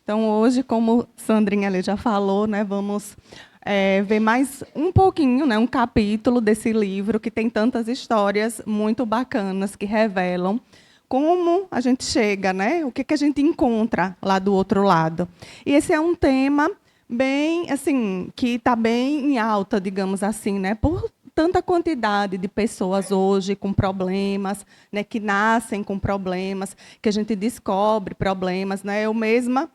Então, hoje, como Sandrinha ali já falou, né, vamos ver mais um pouquinho, né, um capítulo desse livro que tem tantas histórias muito bacanas que revelam como a gente chega, né, o que a gente encontra lá do outro lado. E esse é um tema bem, assim, que está bem em alta, digamos assim, né, por tanta quantidade de pessoas hoje com problemas, né, que nascem com problemas, que a gente descobre problemas, né. Eu mesma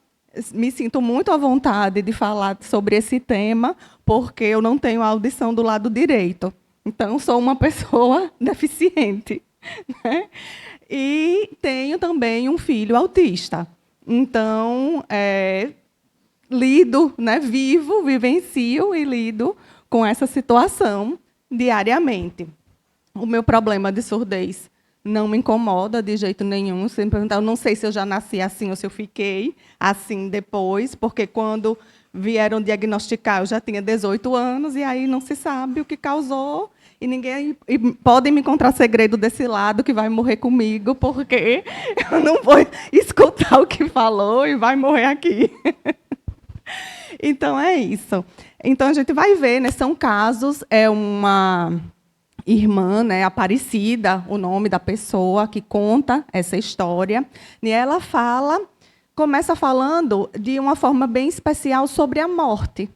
me sinto muito à vontade de falar sobre esse tema, porque eu não tenho audição do lado direito. Então, sou uma pessoa deficiente, né? E tenho também um filho autista. Então, lido, né, vivencio e lido com essa situação diariamente. O meu problema de surdez não me incomoda de jeito nenhum. Eu não sei se eu já nasci assim ou se eu fiquei assim depois, porque quando vieram diagnosticar, eu já tinha 18 anos, e aí não se sabe o que causou, e ninguém pode me encontrar segredo desse lado que vai morrer comigo, porque eu não vou escutar o que falou e vai morrer aqui. Então, é isso. Então, a gente vai ver, né, são casos, uma irmã, né, Aparecida, o nome da pessoa que conta essa história, e ela começa falando de uma forma bem especial sobre a morte,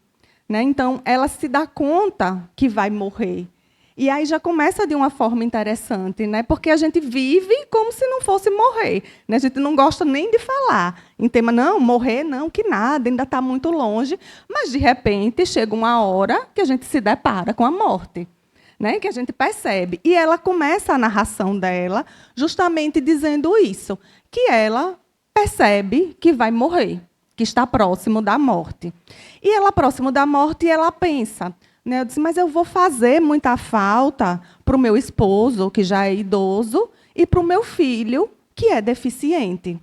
né? Então, ela se dá conta que vai morrer. E aí já começa de uma forma interessante, né? Porque a gente vive como se não fosse morrer, né? A gente não gosta nem de falar em tema, não, morrer não, que nada, ainda está muito longe, mas, de repente, chega uma hora que a gente se depara com a morte, né, que a gente percebe. E ela começa a narração dela justamente dizendo isso, que ela percebe que vai morrer, que está próximo da morte. E ela, próximo da morte, ela pensa, né, eu disse, mas eu vou fazer muita falta para o meu esposo, que já é idoso, e para o meu filho, que é deficiente.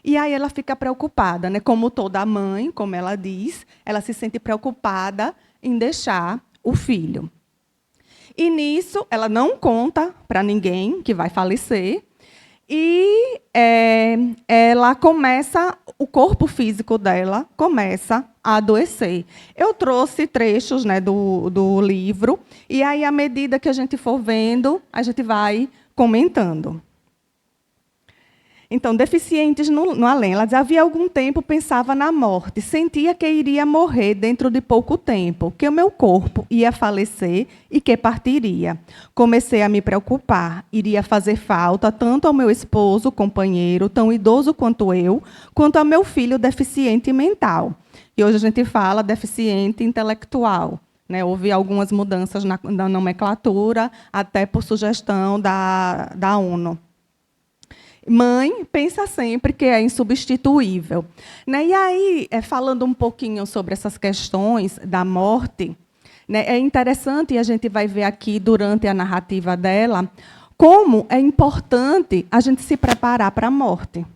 E aí ela fica preocupada, né, como toda mãe, como ela diz, ela se sente preocupada em deixar o filho. E, nisso, ela não conta para ninguém que vai falecer. E ela começa, o corpo físico dela começa a adoecer. Eu trouxe trechos, né, do livro, e aí, à medida que a gente for vendo, a gente vai comentando. Então, deficientes no além. Ela diz, havia algum tempo pensava na morte, sentia que iria morrer dentro de pouco tempo, que o meu corpo ia falecer e que partiria. Comecei a me preocupar, iria fazer falta tanto ao meu esposo, companheiro, tão idoso quanto eu, quanto ao meu filho deficiente mental. E hoje a gente fala deficiente intelectual, né? Houve algumas mudanças na nomenclatura, até por sugestão da ONU. Mãe pensa sempre que é insubstituível, né? E aí, falando um pouquinho sobre essas questões da morte, né, é interessante, e a gente vai ver aqui durante a narrativa dela, como é importante a gente se preparar para a morte.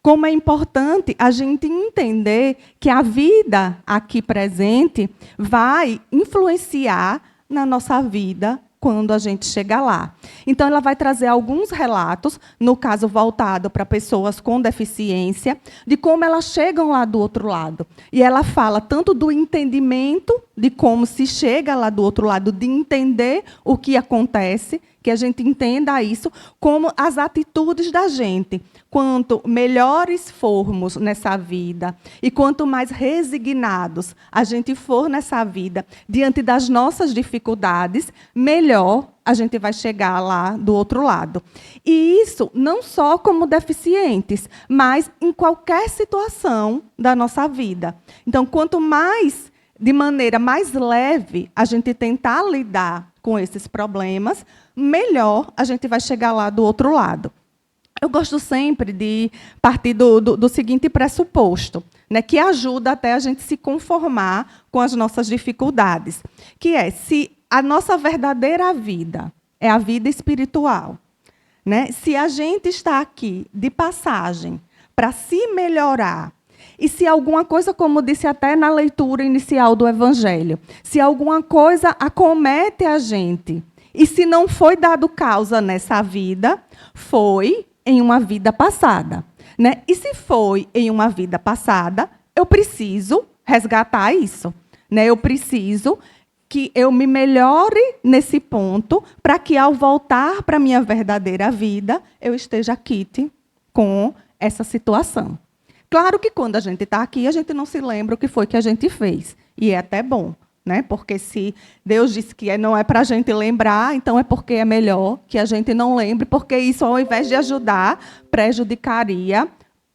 Como é importante a gente entender que a vida aqui presente vai influenciar na nossa vida quando a gente chega lá. Então, ela vai trazer alguns relatos, no caso voltado para pessoas com deficiência, de como elas chegam lá do outro lado. E ela fala tanto do entendimento, de como se chega lá do outro lado, de entender o que acontece, que a gente entenda isso, como as atitudes da gente. Quanto melhores formos nessa vida e quanto mais resignados a gente for nessa vida, diante das nossas dificuldades, melhor a gente vai chegar lá do outro lado. E isso não só como deficientes, mas em qualquer situação da nossa vida. Então, quanto mais, de maneira mais leve, a gente tentar lidar com esses problemas, melhor a gente vai chegar lá do outro lado. Eu gosto sempre de partir do seguinte pressuposto, né, que ajuda até a gente se conformar com as nossas dificuldades, que é, se a nossa verdadeira vida é a vida espiritual, né, se a gente está aqui de passagem para se melhorar, e se alguma coisa, como disse até na leitura inicial do Evangelho, se alguma coisa acomete a gente, e se não foi dado causa nessa vida, foi em uma vida passada. né? E se foi em uma vida passada, eu preciso resgatar isso, né? Eu preciso que eu me melhore nesse ponto para que, ao voltar para a minha verdadeira vida, eu esteja quite com essa situação. Claro que quando a gente está aqui, a gente não se lembra o que foi que a gente fez. E é até bom, né? Porque se Deus disse que não é para a gente lembrar, então é porque é melhor que a gente não lembre, porque isso, ao invés de ajudar, prejudicaria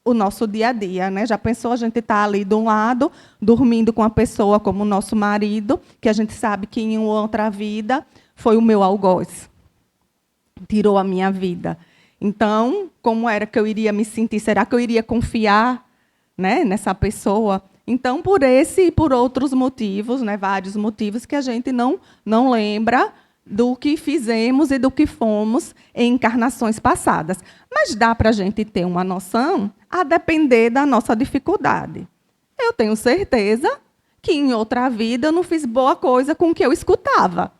o nosso dia a dia, né? Já pensou a gente estar ali de um lado, dormindo com uma pessoa como o nosso marido, que a gente sabe que em outra vida foi o meu algoz, tirou a minha vida. Então, como era que eu iria me sentir? Será que eu iria confiar, né, nessa pessoa? Então, por esse e por outros motivos, né, vários motivos, que a gente não lembra do que fizemos e do que fomos em encarnações passadas. Mas dá para a gente ter uma noção a depender da nossa dificuldade. Eu tenho certeza que em outra vida eu não fiz boa coisa com o que eu escutava.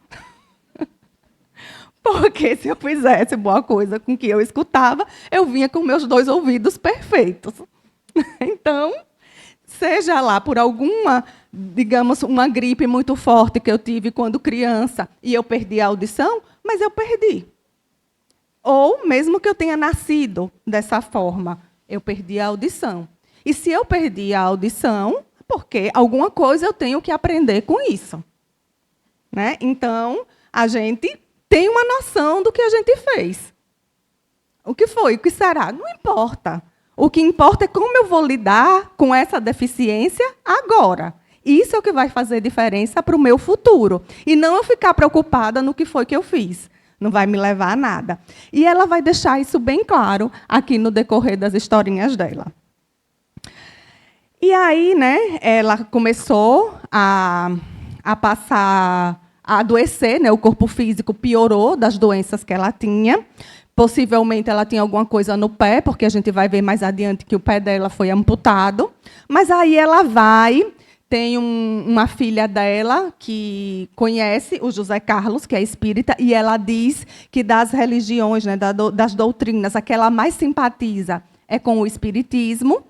Porque se eu fizesse boa coisa com o que eu escutava, eu vinha com meus 2 ouvidos perfeitos. Então, seja lá por alguma, digamos, uma gripe muito forte que eu tive quando criança e eu perdi a audição, mas eu perdi. Ou mesmo que eu tenha nascido dessa forma, eu perdi a audição. E se eu perdi a audição, porque alguma coisa eu tenho que aprender com isso, né? Então, a gente tem uma noção do que a gente fez. O que foi? O que será? Não importa. O que importa é como eu vou lidar com essa deficiência agora. Isso é o que vai fazer diferença para o meu futuro. E não eu ficar preocupada no que foi que eu fiz. Não vai me levar a nada. E ela vai deixar isso bem claro aqui no decorrer das historinhas dela. E aí, né, ela começou a passar, a adoecer, né, o corpo físico piorou das doenças que ela tinha. Possivelmente ela tinha alguma coisa no pé, porque a gente vai ver mais adiante que o pé dela foi amputado. Mas aí ela vai, tem uma filha dela que conhece o José Carlos, que é espírita, e ela diz que das religiões, né, das doutrinas, a que ela mais simpatiza é com o espiritismo.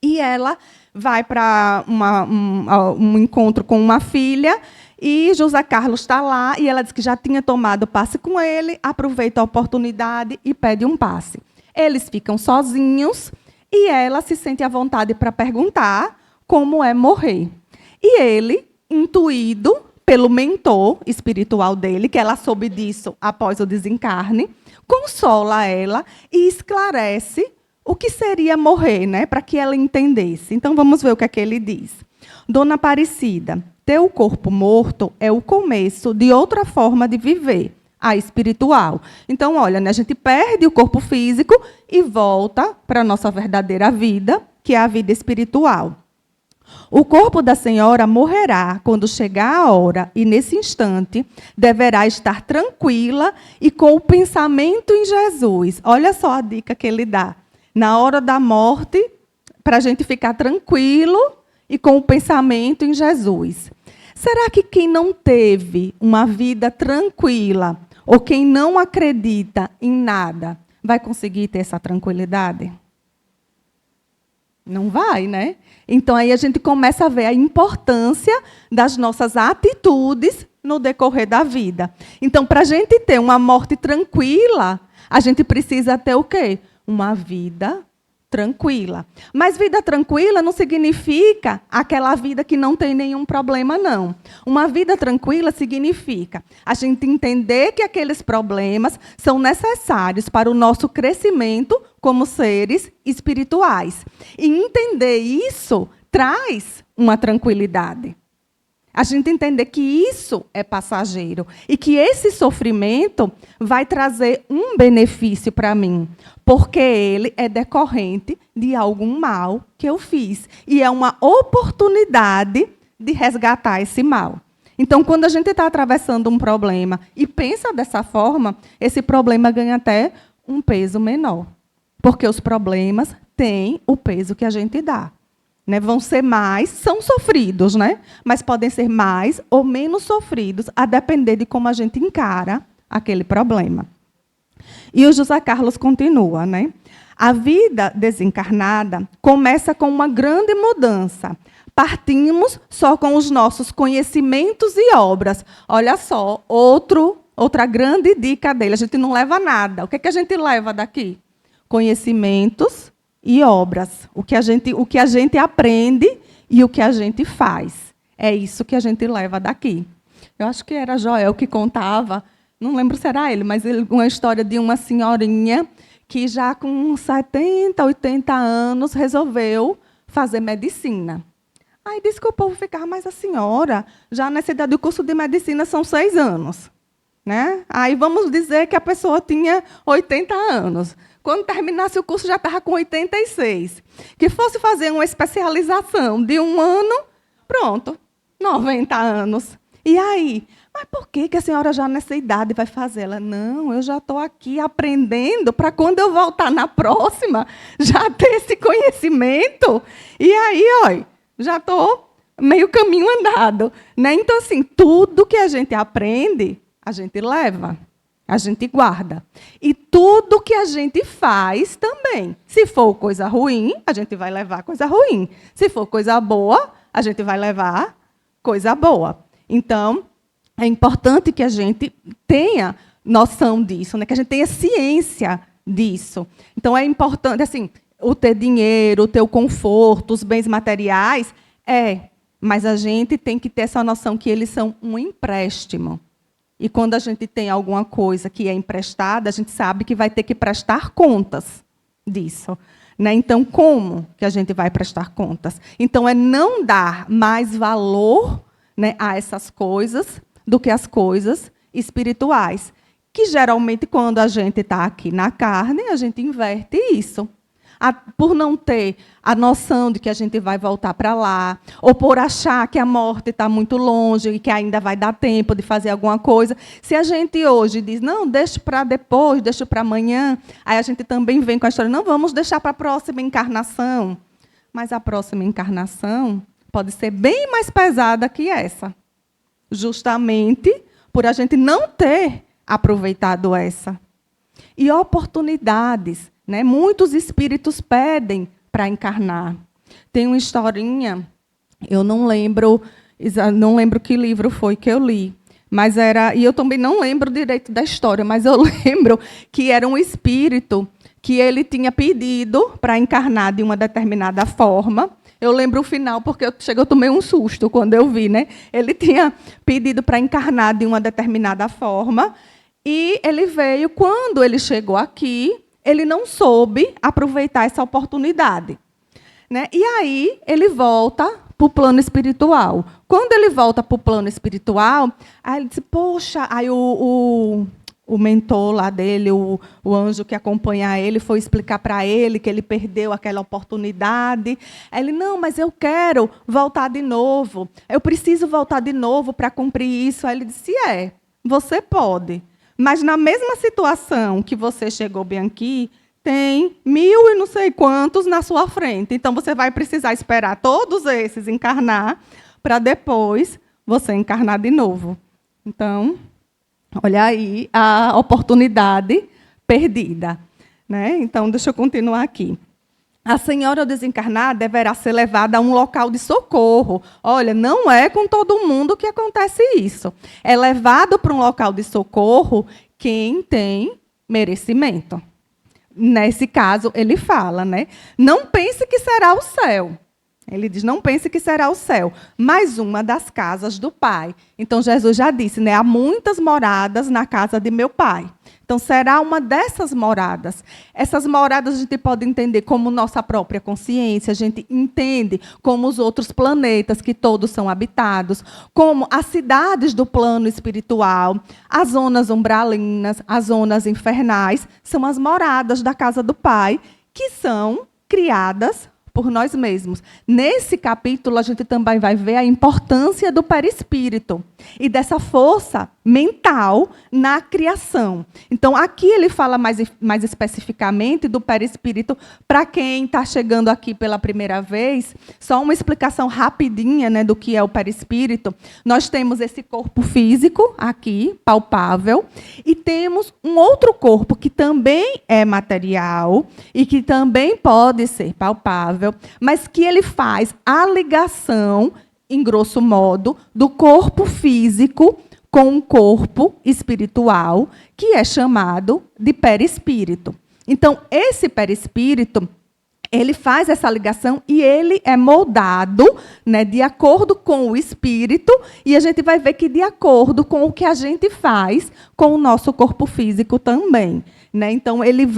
E ela vai para um encontro com uma filha, e José Carlos está lá, e ela diz que já tinha tomado passe com ele, aproveita a oportunidade e pede um passe. Eles ficam sozinhos, e ela se sente à vontade para perguntar como é morrer. E ele, intuído pelo mentor espiritual dele, que ela soube disso após o desencarne, consola ela e esclarece o que seria morrer, né, para que ela entendesse. Então, vamos ver o que é que ele diz. Dona Aparecida, teu corpo morto é o começo de outra forma de viver, a espiritual. Então, olha, né, a gente perde o corpo físico e volta para a nossa verdadeira vida, que é a vida espiritual. O corpo da senhora morrerá quando chegar a hora, e nesse instante deverá estar tranquila e com o pensamento em Jesus. Olha só a dica que ele dá. Na hora da morte, para a gente ficar tranquilo e com o pensamento em Jesus. Será que quem não teve uma vida tranquila, ou quem não acredita em nada, vai conseguir ter essa tranquilidade? Não vai, né? Então, aí a gente começa a ver a importância das nossas atitudes no decorrer da vida. Então, para a gente ter uma morte tranquila, a gente precisa ter o quê? Uma vida tranquila. Mas vida tranquila não significa aquela vida que não tem nenhum problema, não. Uma vida tranquila significa a gente entender que aqueles problemas são necessários para o nosso crescimento como seres espirituais. E entender isso traz uma tranquilidade. A gente entender que isso é passageiro e que esse sofrimento vai trazer um benefício para mim, porque ele é decorrente de algum mal que eu fiz. E é uma oportunidade de resgatar esse mal. Então, quando a gente está atravessando um problema e pensa dessa forma, esse problema ganha até um peso menor. Porque os problemas têm o peso que a gente dá. Né, vão ser mais, são sofridos, né? Mas podem ser mais ou menos sofridos, a depender de como a gente encara aquele problema. E o José Carlos continua, né? A vida desencarnada começa com uma grande mudança. Partimos só com os nossos conhecimentos e obras. Olha só, outra grande dica dele, a gente não leva nada. O que é que a gente leva daqui? Conhecimentos e obras. O que a gente aprende e o que a gente faz. É isso que a gente leva daqui. Eu acho que era Joel que contava, não lembro se era ele, mas uma história de uma senhorinha que já com 70, 80 anos resolveu fazer medicina. Aí disse que o povo ficava, mas a senhora, já nessa idade, o curso de medicina são 6 anos. Né? Aí vamos dizer que a pessoa tinha 80 anos. Quando terminasse o curso, já estava com 86. Que fosse fazer uma especialização de 1 ano, pronto, 90 anos. E aí? Mas por que a senhora já nessa idade vai fazer? Ela, não, eu já estou aqui aprendendo para quando eu voltar na próxima, já ter esse conhecimento. E aí, olha, já estou meio caminho andado. Né? Então, assim, tudo que a gente aprende, a gente leva, a gente guarda. E tudo que a gente faz também. Se for coisa ruim, a gente vai levar coisa ruim. Se for coisa boa, a gente vai levar coisa boa. Então, é importante que a gente tenha noção disso, né? Que a gente tenha ciência disso. Então, é importante, assim, o ter dinheiro, o ter o conforto, os bens materiais, mas a gente tem que ter essa noção que eles são um empréstimo. E quando a gente tem alguma coisa que é emprestada, a gente sabe que vai ter que prestar contas disso. Né? Então, como que a gente vai prestar contas? Então, é não dar mais valor, né, a essas coisas do que as coisas espirituais. Que, geralmente, quando a gente está aqui na carne, a gente inverte isso. Por não ter a noção de que a gente vai voltar para lá, ou por achar que a morte está muito longe e que ainda vai dar tempo de fazer alguma coisa. Se a gente hoje diz, não, deixa para depois, deixa para amanhã, aí a gente também vem com a história, não, vamos deixar para a próxima encarnação. Mas a próxima encarnação pode ser bem mais pesada que essa, justamente por a gente não ter aproveitado essa. E oportunidades. Né? Muitos espíritos pedem para encarnar. Tem uma historinha, eu não lembro que livro foi que eu li, mas e eu também não lembro direito da história, mas eu lembro que era um espírito que ele tinha pedido para encarnar de uma determinada forma. Eu lembro o final, porque eu tomei um susto quando eu vi. Né? Ele tinha pedido para encarnar de uma determinada forma, e ele veio, quando ele chegou aqui, ele não soube aproveitar essa oportunidade. Né? E aí, ele volta para o plano espiritual. Quando ele volta para o plano espiritual, aí ele disse, poxa, aí o mentor lá dele, o anjo que acompanha ele, foi explicar para ele que ele perdeu aquela oportunidade. Aí ele, não, mas eu quero voltar de novo. Eu preciso voltar de novo para cumprir isso. Aí ele disse, você pode. Mas, na mesma situação que você chegou bem aqui, tem 1000 e não sei quantos na sua frente. Então, você vai precisar esperar todos esses encarnar para depois você encarnar de novo. Então, olha aí a oportunidade perdida. Né? Então, deixa eu continuar aqui. A senhora desencarnada deverá ser levada a um local de socorro. Olha, não é com todo mundo que acontece isso. É levado para um local de socorro quem tem merecimento. Nesse caso, ele fala, né? Não pense que será o céu. Ele diz, não pense que será o céu, mas uma das casas do Pai. Então, Jesus já disse, né? Há muitas moradas na casa de meu Pai. Então, será uma dessas moradas. Essas moradas a gente pode entender como nossa própria consciência, a gente entende como os outros planetas, que todos são habitados, como as cidades do plano espiritual, as zonas umbralinas, as zonas infernais, são as moradas da casa do Pai, que são criadas por nós mesmos. Nesse capítulo, a gente também vai ver a importância do perispírito e dessa força mental na criação. Então, aqui ele fala mais especificamente do perispírito. Para quem está chegando aqui pela primeira vez, só uma explicação rapidinha, né, do que é o perispírito. Nós temos esse corpo físico aqui, palpável, e temos um outro corpo que também é material e que também pode ser palpável, mas que ele faz a ligação, em grosso modo, do corpo físico com o corpo espiritual, que é chamado de perispírito. Então, esse perispírito, ele faz essa ligação e ele é moldado, né, de acordo com o espírito, e a gente vai ver que de acordo com o que a gente faz com o nosso corpo físico também. Né? Então, ele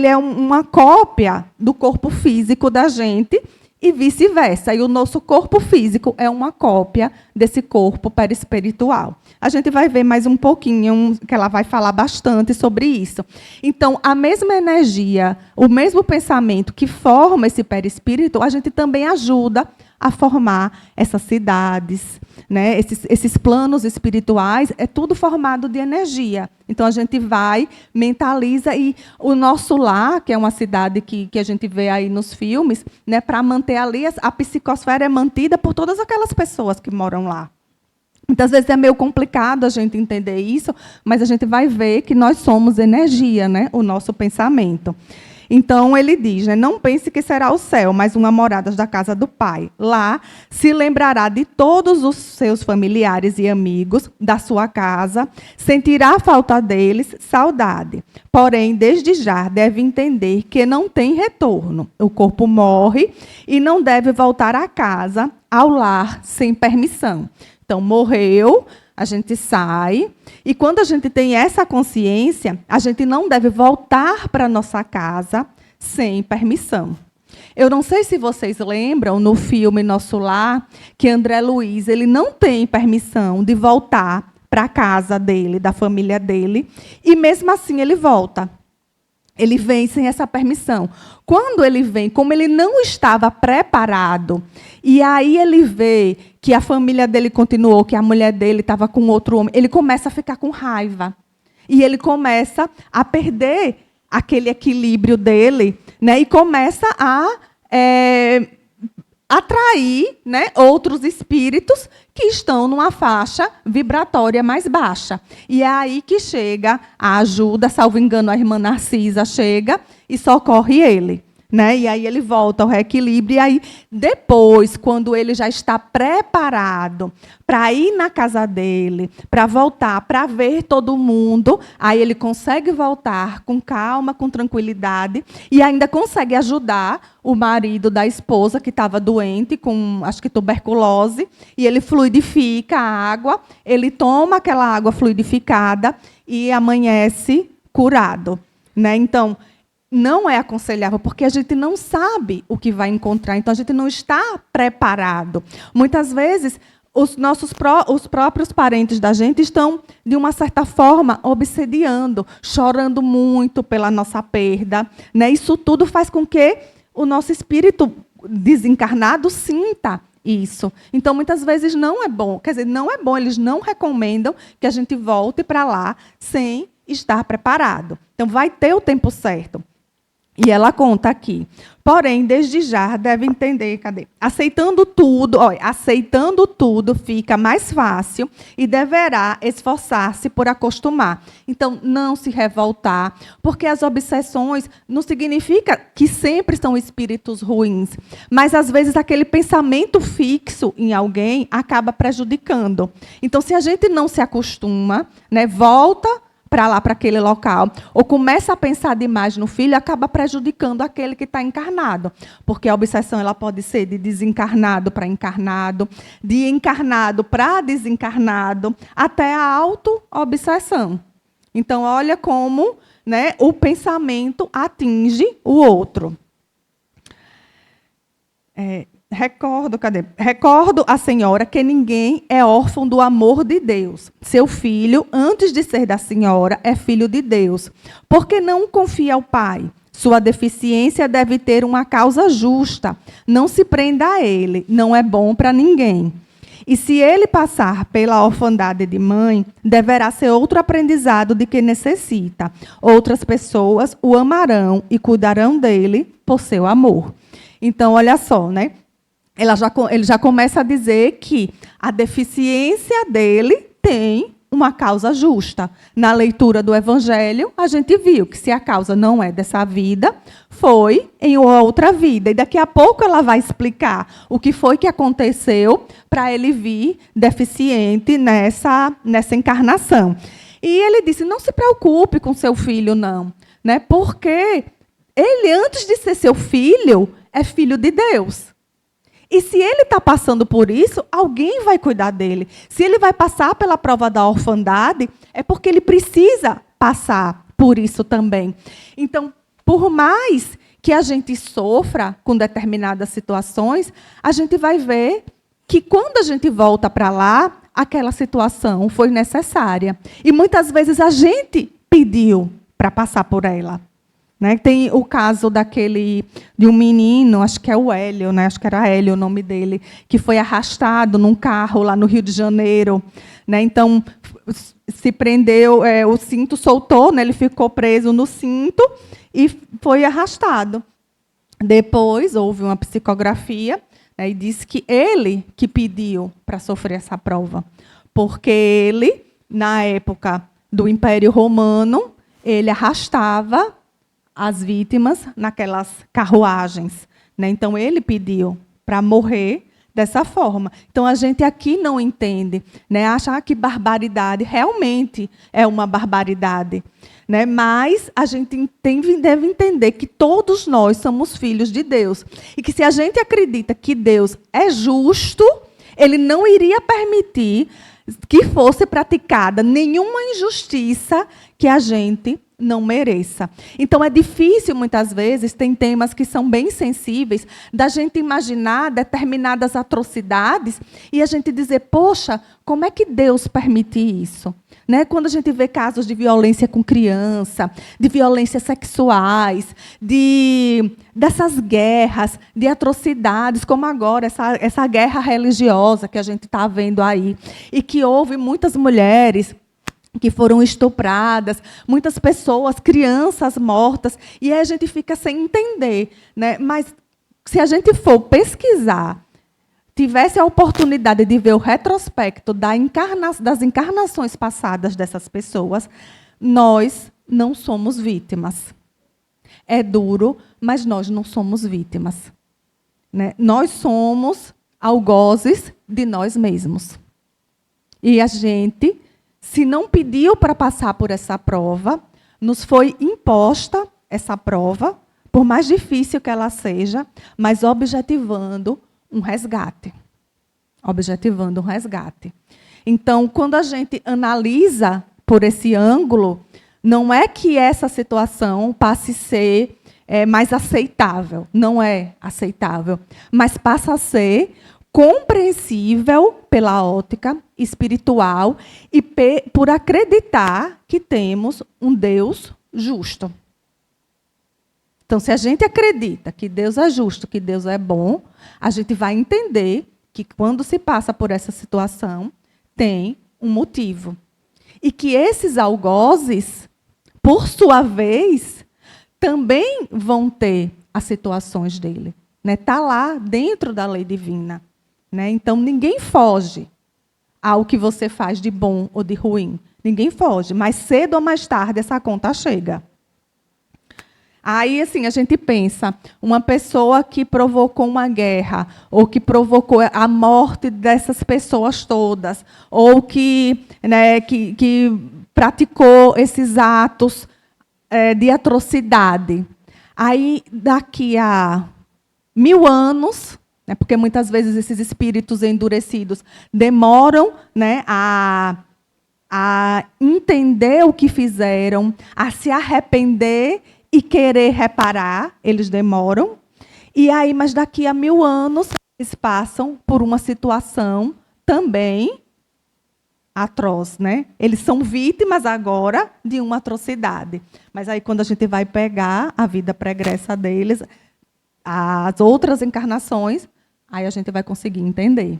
é uma cópia do corpo físico da gente, e vice-versa. E o nosso corpo físico é uma cópia desse corpo perispiritual. A gente vai ver mais um pouquinho, que ela vai falar bastante sobre isso. Então, a mesma energia, o mesmo pensamento que forma esse perispírito, a gente também ajuda a formar essas cidades, né? Esses planos espirituais, é tudo formado de energia. Então, a gente vai, mentaliza, e o nosso lar, que é uma cidade que a gente vê aí nos filmes, né, para manter ali, a psicosfera é mantida por todas aquelas pessoas que moram lá. Muitas vezes é meio complicado a gente entender isso, mas a gente vai ver que nós somos energia, né, o nosso pensamento. Então, ele diz, né, não pense que será o céu, mas uma morada da casa do Pai. Lá se lembrará de todos os seus familiares e amigos da sua casa, sentirá a falta deles, saudade. Porém, desde já, deve entender que não tem retorno. O corpo morre e não deve voltar à casa, ao lar, sem permissão. Então, morreu, a gente sai, e quando a gente tem essa consciência, a gente não deve voltar para a nossa casa sem permissão. Eu não sei se vocês lembram, no filme Nosso Lar, que André Luiz ele não tem permissão de voltar para a casa dele, da família dele, e mesmo assim ele volta. Ele vem sem essa permissão. Quando ele vem, como ele não estava preparado, e aí ele vê que a família dele continuou, que a mulher dele estava com outro homem, ele começa a ficar com raiva. E ele começa a perder aquele equilíbrio dele, né, e começa a atrair, né, outros espíritos que estão numa faixa vibratória mais baixa. E é aí que chega a ajuda, salvo engano, a irmã Narcisa chega e socorre ele. Né? E aí ele volta ao reequilíbrio. E aí, depois, quando ele já está preparado para ir na casa dele, para voltar, para ver todo mundo, aí ele consegue voltar com calma, com tranquilidade, e ainda consegue ajudar o marido da esposa, que estava doente, com, acho que, tuberculose, e ele fluidifica a água, ele toma aquela água fluidificada e amanhece curado. Né? Então, não é aconselhável, porque a gente não sabe o que vai encontrar, então a gente não está preparado. Muitas vezes, os próprios parentes da gente estão, de uma certa forma, obsediando, chorando muito pela nossa perda. Né? Isso tudo faz com que o nosso espírito desencarnado sinta isso. Então, muitas vezes, não é bom. Quer dizer, não é bom, eles não recomendam que a gente volte para lá sem estar preparado. Então, vai ter o tempo certo. E ela conta aqui. Porém, desde já, deve entender, aceitando tudo fica mais fácil e deverá esforçar-se por acostumar. Então, não se revoltar, porque as obsessões não significa que sempre são espíritos ruins, mas, às vezes, aquele pensamento fixo em alguém acaba prejudicando. Então, se a gente não se acostuma, né, volta para lá, para aquele local, ou começa a pensar demais no filho, acaba prejudicando aquele que está encarnado. Porque a obsessão ela pode ser de desencarnado para encarnado, de encarnado para desencarnado, até a auto-obsessão. Então, olha como, né, o pensamento atinge o outro. Recordo a senhora que ninguém é órfão do amor de Deus. Seu filho, antes de ser da senhora, é filho de Deus. Por que não confia ao Pai? Sua deficiência deve ter uma causa justa. Não se prenda a ele, não é bom para ninguém. E se ele passar pela orfandade de mãe, deverá ser outro aprendizado de que necessita. Outras pessoas o amarão e cuidarão dele por seu amor. Então, olha só, né? Ele já começa a dizer que a deficiência dele tem uma causa justa. Na leitura do Evangelho, a gente viu que se a causa não é dessa vida, foi em outra vida. E daqui a pouco ela vai explicar o que foi que aconteceu para ele vir deficiente nessa encarnação. E ele disse, não se preocupe com seu filho, não. Né? Porque ele, antes de ser seu filho, é filho de Deus. E se ele está passando por isso, alguém vai cuidar dele. Se ele vai passar pela prova da orfandade, é porque ele precisa passar por isso também. Então, por mais que a gente sofra com determinadas situações, a gente vai ver que quando a gente volta para lá, aquela situação foi necessária. E muitas vezes a gente pediu para passar por ela. Né? Tem o caso de um menino, acho que é o Hélio, né? Acho que era Hélio o nome dele, que foi arrastado num carro lá no Rio de Janeiro. Né? Então, se prendeu, o cinto soltou, né? Ele ficou preso no cinto e foi arrastado. Depois, houve uma psicografia, né? E disse que ele que pediu para sofrer essa prova. Porque ele, na época do Império Romano, ele arrastava as vítimas naquelas carruagens. Né? Então, ele pediu para morrer dessa forma. Então, a gente aqui não entende. Né? Acha que barbaridade realmente é uma barbaridade. Né? Mas a gente deve entender que todos nós somos filhos de Deus. E que se a gente acredita que Deus é justo, Ele não iria permitir que fosse praticada nenhuma injustiça que a gente não mereça. Então, é difícil, muitas vezes, tem temas que são bem sensíveis, da gente imaginar determinadas atrocidades e a gente dizer, poxa, como é que Deus permite isso? Né? Quando a gente vê casos de violência com criança, de violências sexuais, dessas guerras, de atrocidades, como agora, essa guerra religiosa que a gente está vendo aí, e que houve muitas mulheres que foram estupradas, muitas pessoas, crianças mortas, e aí a gente fica sem entender. Né? Mas, se a gente for pesquisar, tivesse a oportunidade de ver o retrospecto das encarnações passadas dessas pessoas, nós não somos vítimas. É duro, mas nós não somos vítimas. Né? Nós somos algozes de nós mesmos. E a gente, se não pediu para passar por essa prova, nos foi imposta essa prova, por mais difícil que ela seja, mas objetivando um resgate. Objetivando um resgate. Então, quando a gente analisa por esse ângulo, não é que essa situação passe a ser mais aceitável. Não é aceitável, mas passa a ser compreensível pela ótica espiritual e por acreditar que temos um Deus justo. Então, se a gente acredita que Deus é justo, que Deus é bom, a gente vai entender que quando se passa por essa situação, tem um motivo. E que esses algozes, por sua vez, também vão ter as situações dele. Está lá dentro da lei divina. Então, ninguém foge ao que você faz de bom ou de ruim. Ninguém foge, mas cedo ou mais tarde essa conta chega. Aí, assim, a gente pensa, uma pessoa que provocou uma guerra, ou que provocou a morte dessas pessoas todas, ou que praticou esses atos de atrocidade. Aí, daqui a 1000 anos, porque muitas vezes esses espíritos endurecidos demoram a entender o que fizeram, a se arrepender e querer reparar, eles demoram. E aí, mas daqui a 1000 anos, eles passam por uma situação também atroz, né? Eles são vítimas agora de uma atrocidade. Mas aí, quando a gente vai pegar a vida pregressa deles, as outras encarnações, aí a gente vai conseguir entender.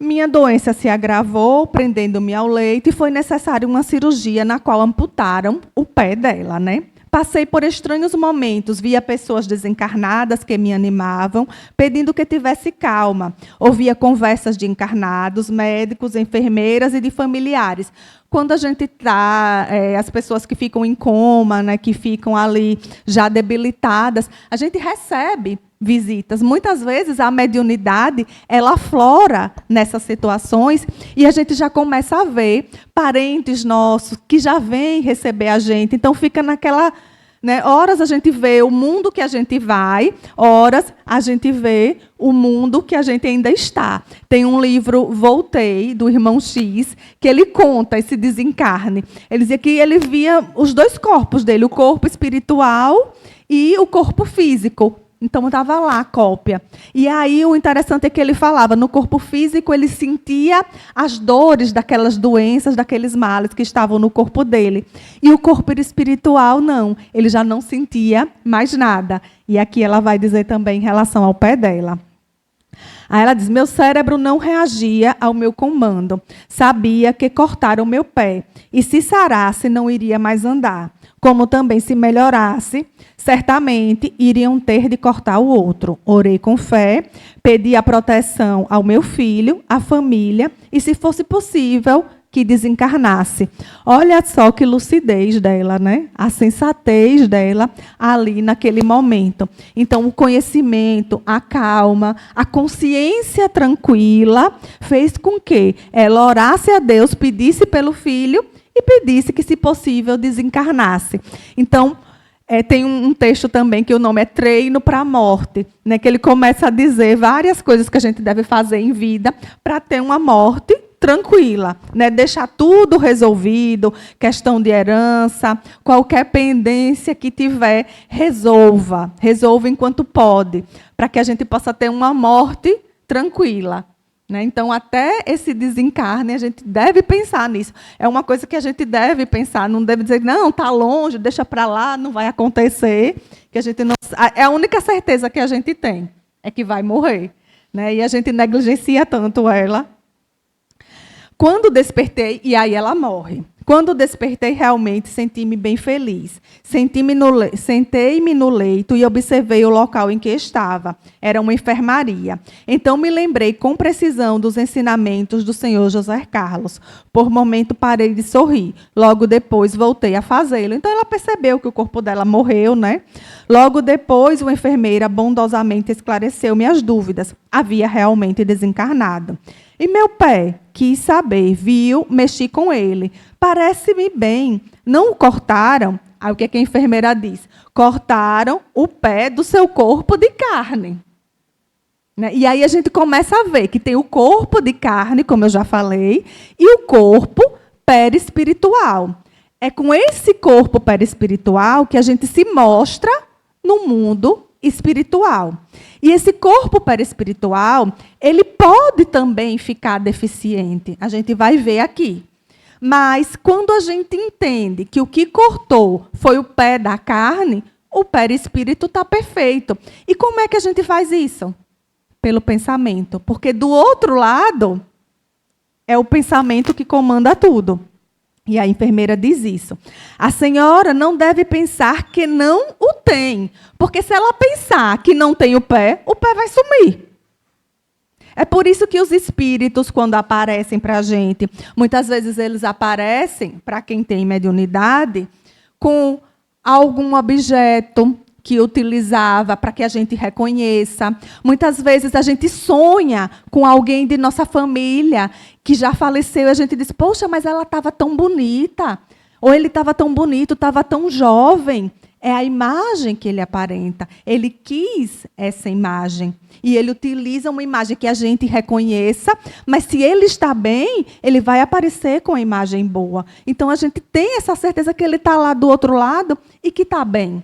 Minha doença se agravou, prendendo-me ao leito, e foi necessária uma cirurgia na qual amputaram o pé dela, né? Passei por estranhos momentos, via pessoas desencarnadas que me animavam, pedindo que tivesse calma. Ouvia conversas de encarnados, médicos, enfermeiras e de familiares. Quando a gente está, as pessoas que ficam em coma, né, que ficam ali já debilitadas, a gente recebe visitas. Muitas vezes a mediunidade, ela aflora nessas situações e a gente já começa a ver parentes nossos que já vêm receber a gente. Então fica naquela, né, horas a gente vê o mundo que a gente vai, horas a gente vê o mundo que a gente ainda está. Tem um livro, Voltei, do irmão X, que ele conta esse desencarne. Ele dizia que ele via os dois corpos dele, o corpo espiritual e o corpo físico. Então, estava lá a cópia. E aí, o interessante é que ele falava, no corpo físico, ele sentia as dores daquelas doenças, daqueles males que estavam no corpo dele. E o corpo espiritual, não. Ele já não sentia mais nada. E aqui ela vai dizer também em relação ao pé dela. Aí ela diz, meu cérebro não reagia ao meu comando. Sabia que cortaram o meu pé. E se sarasse, não iria mais andar. Como também se melhorasse, certamente iriam ter de cortar o outro. Orei com fé, pedi a proteção ao meu filho, à família, e se fosse possível, que desencarnasse. Olha só que lucidez dela, né? A sensatez dela ali naquele momento. Então, o conhecimento, a calma, a consciência tranquila fez com que ela orasse a Deus, pedisse pelo filho e pedisse que, se possível, desencarnasse. Então, tem um texto também que o nome é Treino para a Morte, né, que ele começa a dizer várias coisas que a gente deve fazer em vida para ter uma morte tranquila, né? Deixar tudo resolvido, questão de herança, qualquer pendência que tiver, resolva enquanto pode, para que a gente possa ter uma morte tranquila. Então, até esse desencarne, a gente deve pensar nisso. É uma coisa que a gente deve pensar, não deve dizer, não, está longe, deixa para lá, não vai acontecer. Que a gente não... É a única certeza que a gente tem, é que vai morrer. Né? E a gente negligencia tanto ela. Quando despertei, e aí ela morre. Quando despertei, realmente senti-me bem feliz. Sentei-me no leito e observei o local em que estava. Era uma enfermaria. Então me lembrei com precisão dos ensinamentos do senhor José Carlos. Por momento parei de sorrir. Logo depois voltei a fazê-lo. Então ela percebeu que o corpo dela morreu, né? Logo depois, uma enfermeira bondosamente esclareceu minhas dúvidas. Havia realmente desencarnado. E meu pé, quis saber, viu, mexi com ele. Parece-me bem. Não o cortaram? Aí o que a enfermeira diz? Cortaram o pé do seu corpo de carne. Né? E aí a gente começa a ver que tem o corpo de carne, como eu já falei, e o corpo perispiritual. É com esse corpo perispiritual que a gente se mostra no mundo espiritual. E esse corpo perispiritual, ele pode também ficar deficiente. A gente vai ver aqui. Mas, quando a gente entende que o que cortou foi o pé da carne, o perispírito está perfeito. E como é que a gente faz isso? Pelo pensamento. Porque, do outro lado, é o pensamento que comanda tudo. E a enfermeira diz isso. A senhora não deve pensar que não o tem. Porque se ela pensar que não tem o pé vai sumir. É por isso que os espíritos, quando aparecem para a gente, muitas vezes eles aparecem, para quem tem mediunidade, com algum objeto que utilizava para que a gente reconheça. Muitas vezes a gente sonha com alguém de nossa família que já faleceu e a gente diz, poxa, mas ela estava tão bonita. Ou ele estava tão bonito, estava tão jovem. É a imagem que ele aparenta. Ele quis essa imagem. E ele utiliza uma imagem que a gente reconheça, mas se ele está bem, ele vai aparecer com a imagem boa. Então, a gente tem essa certeza que ele está lá do outro lado e que está bem.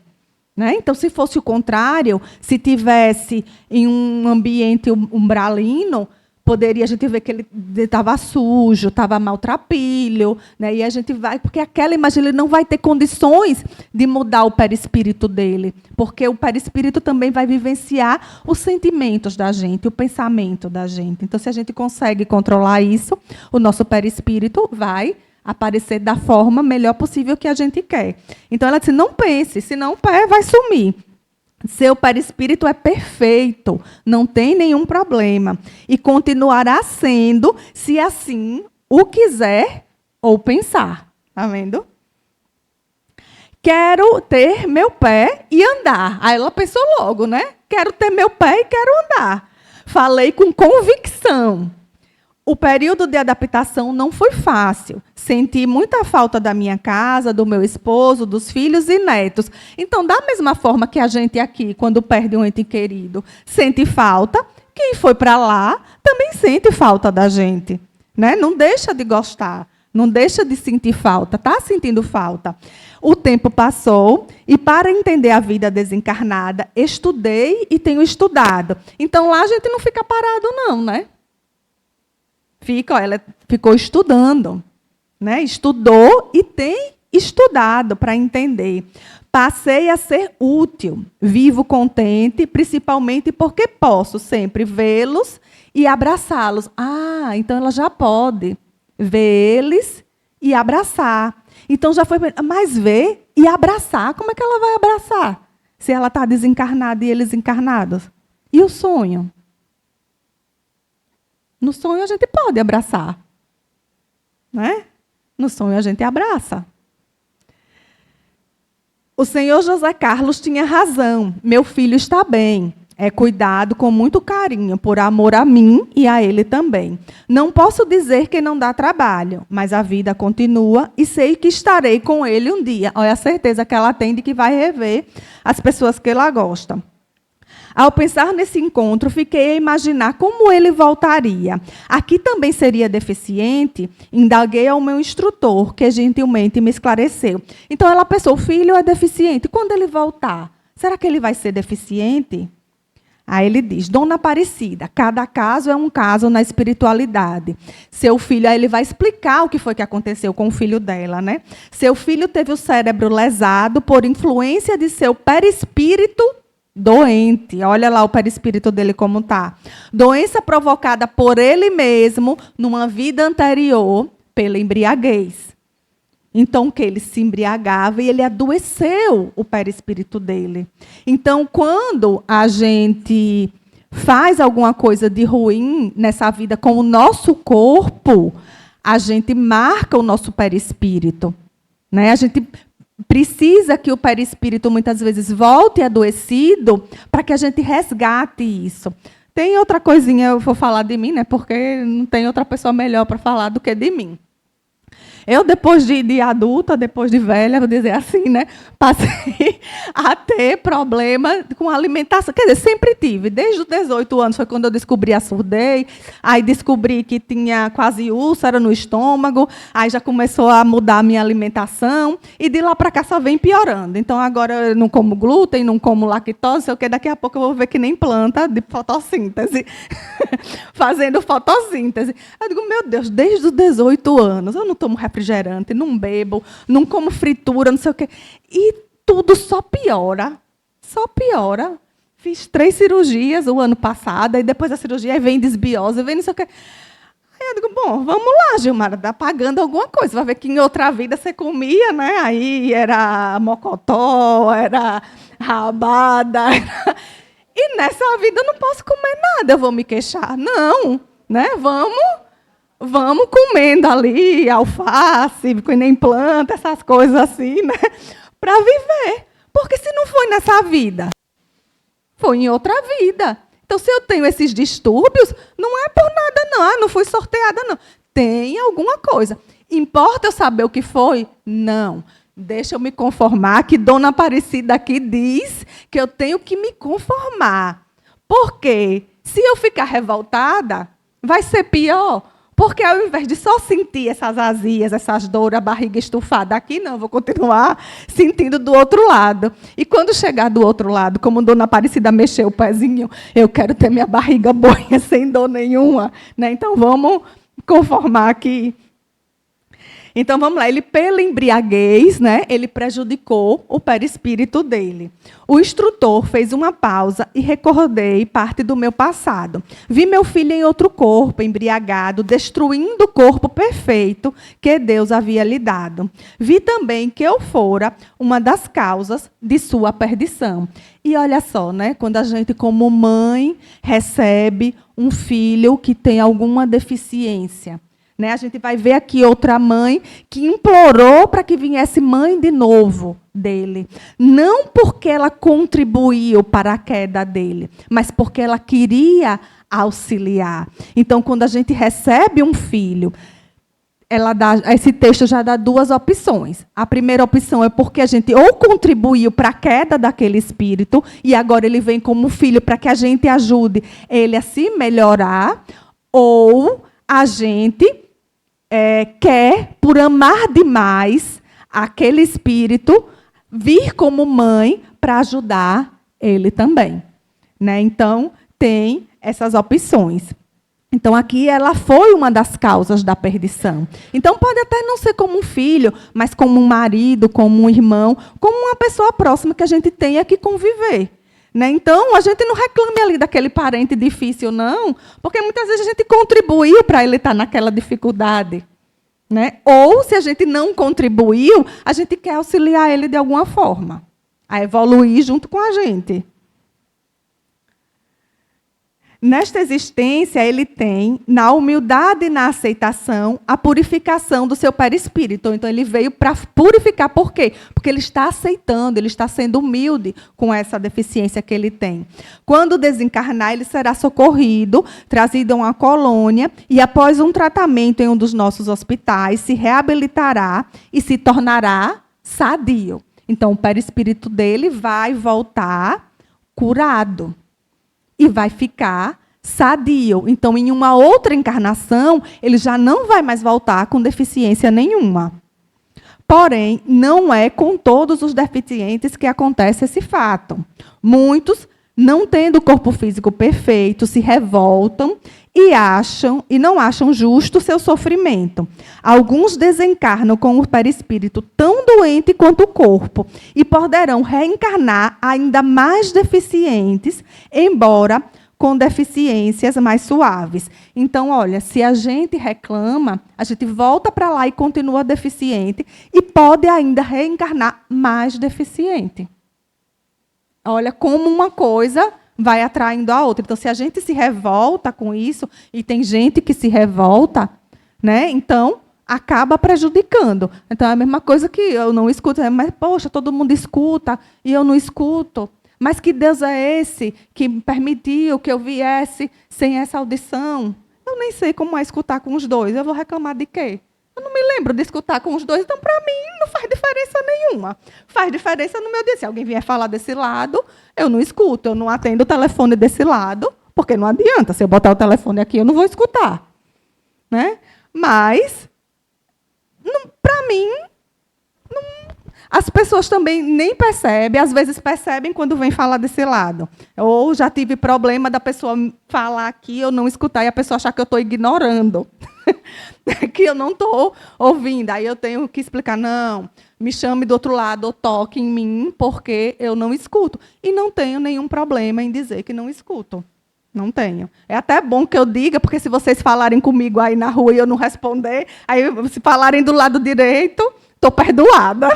Né? Então, se fosse o contrário, se tivesse em um ambiente umbralino, poderia a gente ver que ele estava sujo, estava maltrapilho, né? E a gente vai, porque aquela imagem ele não vai ter condições de mudar o perispírito dele, porque o perispírito também vai vivenciar os sentimentos da gente, o pensamento da gente. Então, se a gente consegue controlar isso, o nosso perispírito vai aparecer da forma melhor possível que a gente quer. Então, ela disse, não pense, senão o pé vai sumir. Seu perispírito é perfeito, não tem nenhum problema. E continuará sendo, se assim o quiser ou pensar. Está vendo? Quero ter meu pé e andar. Aí ela pensou logo, né? Quero ter meu pé e quero andar. Falei com convicção. O período de adaptação não foi fácil. Senti muita falta da minha casa, do meu esposo, dos filhos e netos. Então, da mesma forma que a gente aqui, quando perde um ente querido, sente falta, quem foi para lá também sente falta da gente. Né? Não deixa de gostar, não deixa de sentir falta, está sentindo falta. O tempo passou e, para entender a vida desencarnada, estudei e tenho estudado. Então, lá a gente não fica parado, não, né? Ela ficou estudando, né? Estudou e tem estudado para entender. Passei a ser útil, vivo contente, principalmente porque posso sempre vê-los e abraçá-los. Ah, então ela já pode ver eles e abraçar. Então já foi, mas ver e abraçar, como é que ela vai abraçar? Se ela está desencarnada e eles encarnados? E o sonho? No sonho a gente pode abraçar. Né? No sonho a gente abraça. O senhor José Carlos tinha razão. Meu filho está bem. É cuidado com muito carinho, por amor a mim e a ele também. Não posso dizer que não dá trabalho, mas a vida continua e sei que estarei com ele um dia. Olha a certeza que ela tem de que vai rever as pessoas que ela gosta. Ao pensar nesse encontro, fiquei a imaginar como ele voltaria. Aqui também seria deficiente? Indaguei ao meu instrutor, que gentilmente me esclareceu. Então, ela pensou, o filho é deficiente. Quando ele voltar, será que ele vai ser deficiente? Aí ele diz, Dona Aparecida, cada caso é um caso na espiritualidade. Seu filho, aí ele vai explicar o que foi que aconteceu com o filho dela, né? Seu filho teve o cérebro lesado por influência de seu perispírito doente. Olha lá o perispírito dele como está. Doença provocada por ele mesmo numa vida anterior pela embriaguez. Então, que ele se embriagava e ele adoeceu o perispírito dele. Então, quando a gente faz alguma coisa de ruim nessa vida com o nosso corpo, a gente marca o nosso perispírito. Né? A gente precisa que o perispírito, muitas vezes, volte adoecido para que a gente resgate isso. Tem outra coisinha, eu vou falar de mim, né? Porque não tem outra pessoa melhor para falar do que de mim. Eu, depois de adulta, depois de velha, vou dizer assim, né? Passei a ter problema com alimentação. Quer dizer, sempre tive. Desde os 18 anos foi quando eu descobri a surdez. Aí descobri que tinha quase úlcera no estômago. Aí já começou a mudar a minha alimentação. E de lá para cá só vem piorando. Então, agora eu não como glúten, não como lactose, sei o quê. Daqui a pouco eu vou ver que nem planta de fotossíntese. Fazendo fotossíntese. Eu digo, meu Deus, desde os 18 anos, eu não tomo refrigerante, não bebo, não como fritura, não sei o quê. E tudo só piora. Só piora. Fiz 3 cirurgias o ano passado, e depois da cirurgia aí vem desbiose, vem não sei o quê. Aí eu digo, bom, vamos lá, Gilmara, dá pagando alguma coisa. Vai ver que em outra vida você comia, né? Aí era mocotó, era rabada. E nessa vida eu não posso comer nada, eu vou me queixar. Não, né? Vamos comendo ali alface, que nem planta, essas coisas assim, né? Para viver. Porque se não foi nessa vida, foi em outra vida. Então, se eu tenho esses distúrbios, não é por nada, não. Ah, não fui sorteada, não. Tem alguma coisa. Importa eu saber o que foi? Não. Deixa eu me conformar, que Dona Aparecida aqui diz que eu tenho que me conformar. Por quê? Se eu ficar revoltada, vai ser pior. Porque ao invés de só sentir essas azias, essas dores, a barriga estufada aqui, não, vou continuar sentindo do outro lado. E quando chegar do outro lado, como Dona Aparecida mexeu o pezinho, eu quero ter minha barriga boa, sem dor nenhuma. Né? Então, vamos conformar aqui. Então, vamos lá. Ele, pela embriaguez, né, ele prejudicou o perispírito dele. O instrutor fez uma pausa e recordei parte do meu passado. Vi meu filho em outro corpo, embriagado, destruindo o corpo perfeito que Deus havia lhe dado. Vi também que eu fora uma das causas de sua perdição. E olha só, né, quando a gente, como mãe, recebe um filho que tem alguma deficiência, né? A gente vai ver aqui outra mãe que implorou para que viesse mãe de novo dele. Não porque ela contribuiu para a queda dele, mas porque ela queria auxiliar. Então, quando a gente recebe um filho, esse texto já dá duas opções. A primeira opção é porque a gente ou contribuiu para a queda daquele espírito, e agora ele vem como filho para que a gente ajude ele a se melhorar, ou a gente quer, por amar demais aquele espírito, vir como mãe para ajudar ele também. Né? Então, tem essas opções. Então, aqui ela foi uma das causas da perdição. Então, pode até não ser como um filho, mas como um marido, como um irmão, como uma pessoa próxima que a gente tenha que conviver. Né? Então, a gente não reclame ali daquele parente difícil, não, porque muitas vezes a gente contribuiu para ele estar naquela dificuldade. Né? Ou, se a gente não contribuiu, a gente quer auxiliar ele de alguma forma, a evoluir junto com a gente. Nesta existência, ele tem, na humildade e na aceitação, a purificação do seu perispírito. Então, ele veio para purificar. Por quê? Porque ele está aceitando, ele está sendo humilde com essa deficiência que ele tem. Quando desencarnar, ele será socorrido, trazido a uma colônia, e após um tratamento em um dos nossos hospitais, se reabilitará e se tornará sadio. Então, o perispírito dele vai voltar curado. E vai ficar sadio. Então, em uma outra encarnação, ele já não vai mais voltar com deficiência nenhuma. Porém, não é com todos os deficientes que acontece esse fato. Muitos, não tendo o corpo físico perfeito, se revoltam e não acham justo o seu sofrimento. Alguns desencarnam com o perispírito tão doente quanto o corpo e poderão reencarnar ainda mais deficientes, embora com deficiências mais suaves. Então, olha, se a gente reclama, a gente volta para lá e continua deficiente e pode ainda reencarnar mais deficiente. Olha como uma coisa vai atraindo a outra. Então, se a gente se revolta com isso, e tem gente que se revolta, né? Então, acaba prejudicando. Então, é a mesma coisa que eu não escuto. Mas, poxa, todo mundo escuta e eu não escuto. Mas que Deus é esse que permitiu que eu viesse sem essa audição? Eu nem sei como é escutar com os dois. Eu vou reclamar de quê? Eu não me lembro de escutar com os dois, então, para mim, não faz diferença nenhuma. Faz diferença no meu dia. Se alguém vier falar desse lado, eu não escuto, eu não atendo o telefone desse lado, porque não adianta. Se eu botar o telefone aqui, eu não vou escutar. Né? Mas, para mim, as pessoas também nem percebem, às vezes percebem quando vem falar desse lado. Ou já tive problema da pessoa falar aqui, eu não escutar, e a pessoa achar que eu estou ignorando. Que eu não estou ouvindo. Aí eu tenho que explicar, não, me chame do outro lado, ou toque em mim, porque eu não escuto. E não tenho nenhum problema em dizer que não escuto. Não tenho. É até bom que eu diga, porque se vocês falarem comigo aí na rua e eu não responder, aí se falarem do lado direito, estou perdoada.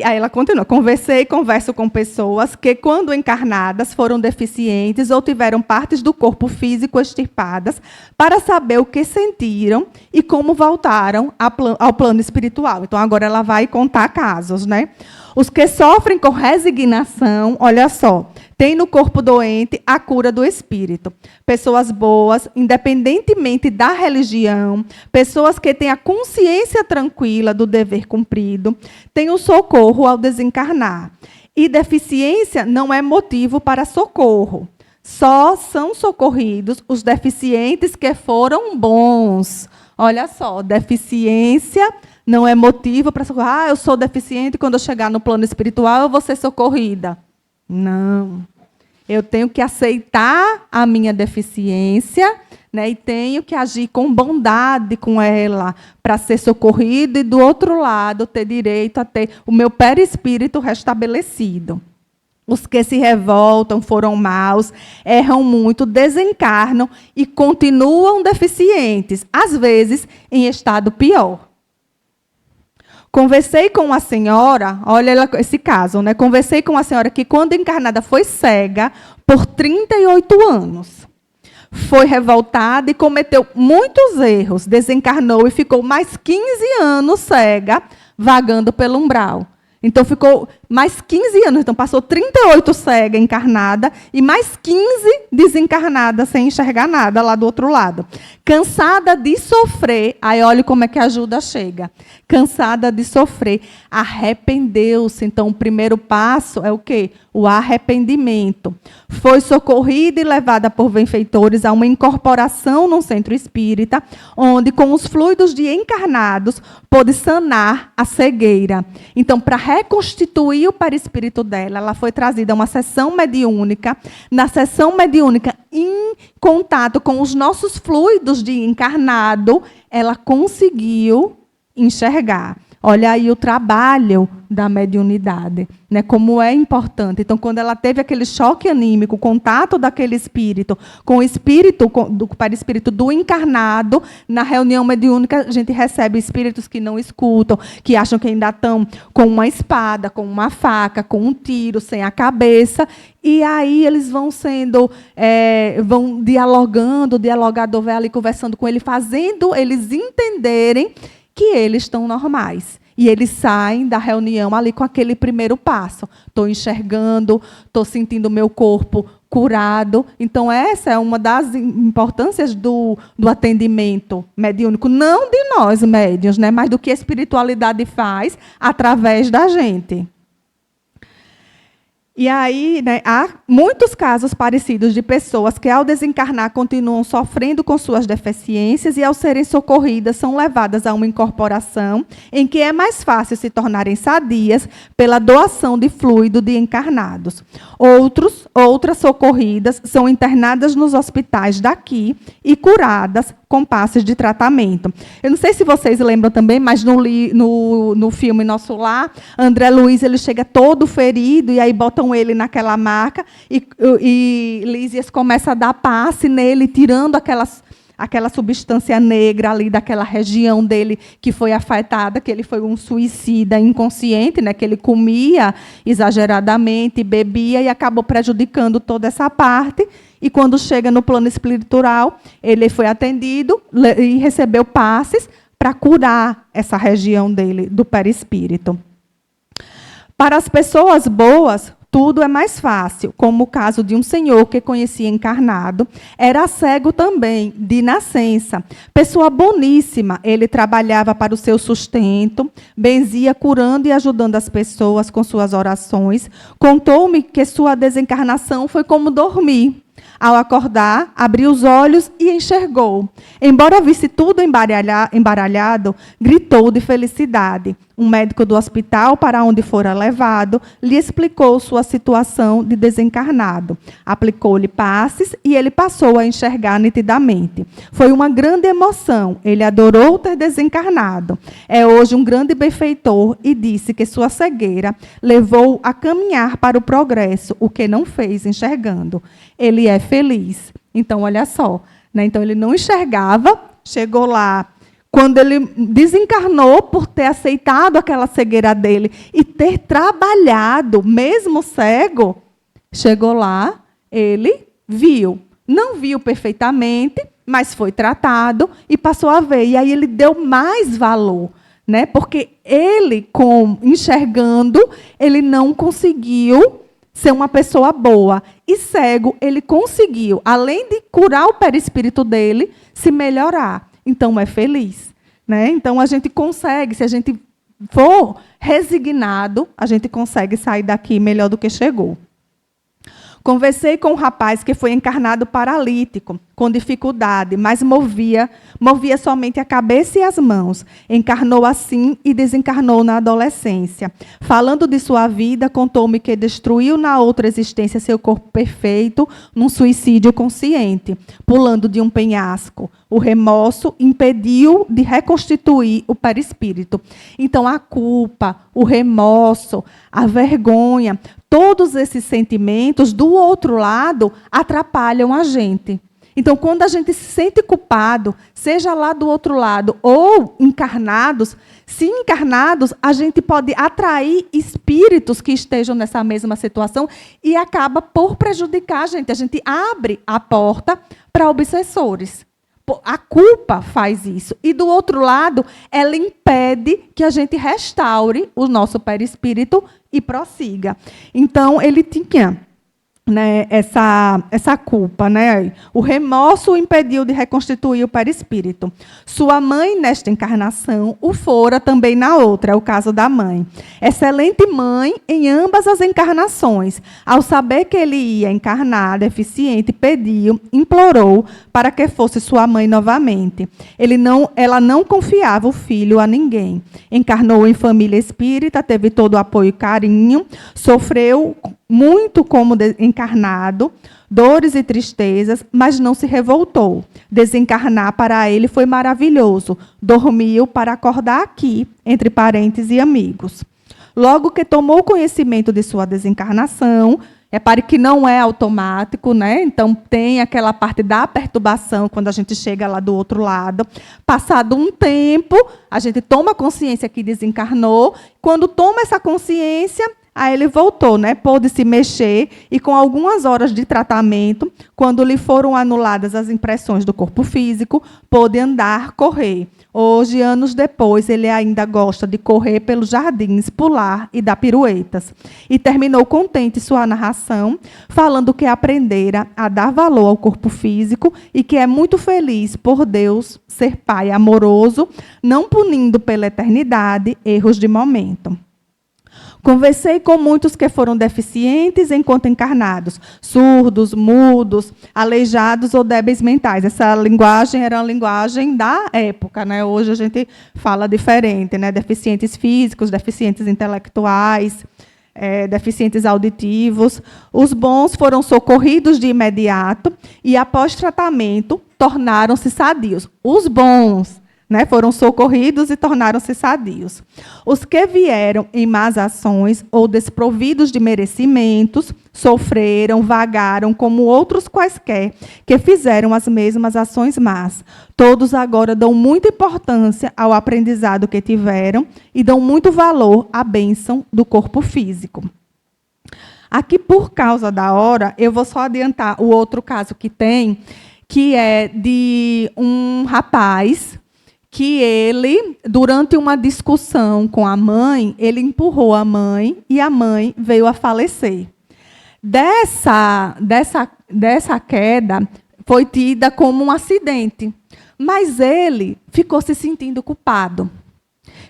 Aí ela continua, conversei e converso com pessoas que, quando encarnadas, foram deficientes ou tiveram partes do corpo físico extirpadas para saber o que sentiram e como voltaram ao plano espiritual. Então, agora ela vai contar casos, né? Os que sofrem com resignação, olha só, têm no corpo doente a cura do espírito. Pessoas boas, independentemente da religião, pessoas que têm a consciência tranquila do dever cumprido, têm o socorro ao desencarnar. E deficiência não é motivo para socorro. Só são socorridos os deficientes que foram bons. Olha só, deficiência não é motivo para socorrer. Eu sou deficiente, quando eu chegar no plano espiritual, eu vou ser socorrida. Não. Eu tenho que aceitar a minha deficiência, né, e tenho que agir com bondade com ela para ser socorrido e, do outro lado, ter direito a ter o meu perispírito restabelecido. Os que se revoltam, foram maus, erram muito, desencarnam e continuam deficientes, às vezes em estado pior. Conversei com a senhora, olha esse caso, né? Conversei com a senhora que, quando encarnada, foi cega por 38 anos. Foi revoltada e cometeu muitos erros, desencarnou e ficou mais 15 anos cega, vagando pelo umbral. Então, ficou mais 15 anos. Então, passou 38 cega, encarnada, e mais 15 desencarnada, sem enxergar nada, lá do outro lado. Cansada de sofrer. Aí, olha como é que a ajuda chega. Cansada de sofrer. Arrependeu-se. Então, o primeiro passo é o quê? O arrependimento. Foi socorrida e levada por benfeitores a uma incorporação num centro espírita, onde, com os fluidos de encarnados, pôde sanar a cegueira. Então, para reconstituir o perispírito dela, ela foi trazida a uma sessão mediúnica. Na sessão mediúnica, em contato com os nossos fluidos de encarnado, ela conseguiu enxergar. Olha aí o trabalho da mediunidade, né? Como é importante. Então, quando ela teve aquele choque anímico, o contato daquele espírito com o espírito, do perispírito do encarnado, na reunião mediúnica, a gente recebe espíritos que não escutam, que acham que ainda estão com uma espada, com uma faca, com um tiro, sem a cabeça. E aí eles vão sendo, vão dialogando, o dialogador vai ali conversando com ele, fazendo eles entenderem que eles estão normais. E eles saem da reunião ali com aquele primeiro passo. Estou enxergando, estou sentindo o meu corpo curado. Então, essa é uma das importâncias do atendimento mediúnico. Não de nós, médiuns, né, mas do que a espiritualidade faz através da gente. E aí, né, há muitos casos parecidos de pessoas que, ao desencarnar, continuam sofrendo com suas deficiências e, ao serem socorridas, são levadas a uma incorporação em que é mais fácil se tornarem sadias pela doação de fluido de encarnados. Outras socorridas são internadas nos hospitais daqui e curadas com passes de tratamento. Eu não sei se vocês lembram também, mas no filme Nosso Lar, André Luiz ele chega todo ferido, e aí botam ele naquela maca, e Lísias começa a dar passe nele, tirando aquela substância negra ali daquela região dele que foi afetada, que ele foi um suicida inconsciente, né, que ele comia exageradamente, bebia e acabou prejudicando toda essa parte. E quando chega no plano espiritual, ele foi atendido e recebeu passes para curar essa região dele, do perispírito. Para as pessoas boas, tudo é mais fácil, como o caso de um senhor que conhecia encarnado, era cego também, de nascença. Pessoa boníssima, ele trabalhava para o seu sustento, benzia curando e ajudando as pessoas com suas orações. Contou-me que sua desencarnação foi como dormir. Ao acordar, abriu os olhos e enxergou. Embora visse tudo embaralhado, gritou de felicidade. Um médico do hospital para onde fora levado lhe explicou sua situação de desencarnado. Aplicou-lhe passes e ele passou a enxergar nitidamente. Foi uma grande emoção. Ele adorou ter desencarnado. É hoje um grande benfeitor e disse que sua cegueira levou a caminhar para o progresso, o que não fez enxergando. Ele é feliz. Então, olha só, né? Então, ele não enxergava, chegou lá. Quando ele desencarnou, por ter aceitado aquela cegueira dele e ter trabalhado, mesmo cego, chegou lá, ele viu. Não viu perfeitamente, mas foi tratado e passou a ver. E aí ele deu mais valor, né? Porque ele, enxergando, ele não conseguiu ser uma pessoa boa. E cego, ele conseguiu, além de curar o perispírito dele, se melhorar. Então, é feliz, né? Então, a gente consegue, se a gente for resignado, a gente consegue sair daqui melhor do que chegou. Conversei com um rapaz que foi encarnado paralítico, com dificuldade, mas movia somente a cabeça e as mãos. Encarnou assim e desencarnou na adolescência. Falando de sua vida, contou-me que destruiu na outra existência seu corpo perfeito num suicídio consciente, pulando de um penhasco. O remorso impediu de reconstituir o perispírito. Então, a culpa, o remorso, a vergonha, todos esses sentimentos, do outro lado, atrapalham a gente. Então, quando a gente se sente culpado, seja lá do outro lado ou encarnados, se encarnados, a gente pode atrair espíritos que estejam nessa mesma situação e acaba por prejudicar a gente. A gente abre a porta para obsessores. A culpa faz isso. E, do outro lado, ela impede que a gente restaure o nosso perispírito e prossiga. Então, ele tinha, né, essa culpa. Né? O remorso o impediu de reconstituir o perispírito. Sua mãe, nesta encarnação, o fora também na outra, é o caso da mãe. Excelente mãe em ambas as encarnações. Ao saber que ele ia encarnar deficiente, pediu, implorou para que fosse sua mãe novamente. Ela não confiava o filho a ninguém. Encarnou em família espírita, teve todo o apoio e carinho, sofreu muito como encarnado, dores e tristezas, mas não se revoltou. Desencarnar para ele foi maravilhoso. Dormiu para acordar aqui, entre parentes e amigos. Logo que tomou conhecimento de sua desencarnação, repare que não é automático, né? Então, tem aquela parte da perturbação, quando a gente chega lá do outro lado. Passado um tempo, a gente toma consciência que desencarnou. Quando toma essa consciência, aí ele voltou, né? Pôde se mexer e, com algumas horas de tratamento, quando lhe foram anuladas as impressões do corpo físico, pôde andar, correr. Hoje, anos depois, ele ainda gosta de correr pelos jardins, pular e dar piruetas. E terminou contente sua narração, falando que aprendera a dar valor ao corpo físico e que é muito feliz por Deus ser pai amoroso, não punindo pela eternidade erros de momento. Conversei com muitos que foram deficientes enquanto encarnados, surdos, mudos, aleijados ou débeis mentais. Essa linguagem era a linguagem da época, né? Hoje a gente fala diferente, né? Deficientes físicos, deficientes intelectuais, deficientes auditivos. Os bons foram socorridos de imediato e, após tratamento, tornaram-se sadios. Os bons, né, foram socorridos e tornaram-se sadios. Os que vieram em más ações ou desprovidos de merecimentos, sofreram, vagaram como outros quaisquer, que fizeram as mesmas ações más. Todos agora dão muita importância ao aprendizado que tiveram e dão muito valor à bênção do corpo físico. Aqui, por causa da hora, eu vou só adiantar o outro caso que tem, que é de um rapaz que ele, durante uma discussão com a mãe, ele empurrou a mãe e a mãe veio a falecer. Dessa queda foi tida como um acidente, mas ele ficou se sentindo culpado.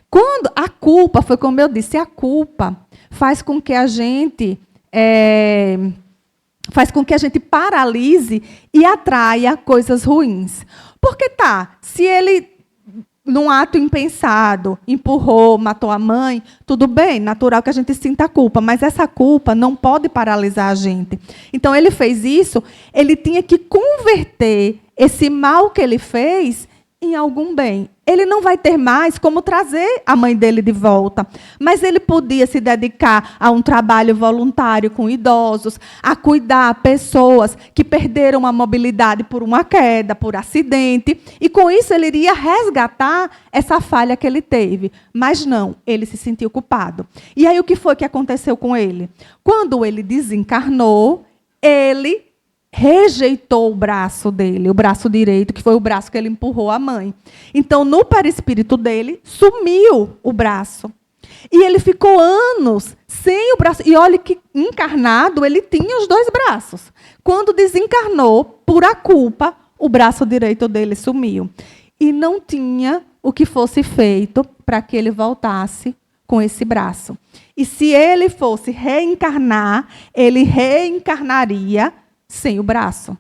Quando a culpa, foi como eu disse, a culpa faz com que a gente paralise e atraia coisas ruins. Porque se ele, num ato impensado, empurrou, matou a mãe, tudo bem, natural que a gente sinta a culpa, mas essa culpa não pode paralisar a gente. Então, ele fez isso, ele tinha que converter esse mal que ele fez em algum bem. Ele não vai ter mais como trazer a mãe dele de volta, mas ele podia se dedicar a um trabalho voluntário com idosos, a cuidar pessoas que perderam a mobilidade por uma queda, por acidente, e com isso ele iria resgatar essa falha que ele teve. Mas não, ele se sentiu culpado. E aí o que foi que aconteceu com ele? Quando ele desencarnou, ele rejeitou o braço dele, o braço direito, que foi o braço que ele empurrou a mãe. Então, no perispírito dele, sumiu o braço. E ele ficou anos sem o braço. E olha que encarnado, ele tinha os dois braços. Quando desencarnou, por a culpa, o braço direito dele sumiu. E não tinha o que fosse feito para que ele voltasse com esse braço. E se ele fosse reencarnar, ele reencarnaria sem o braço.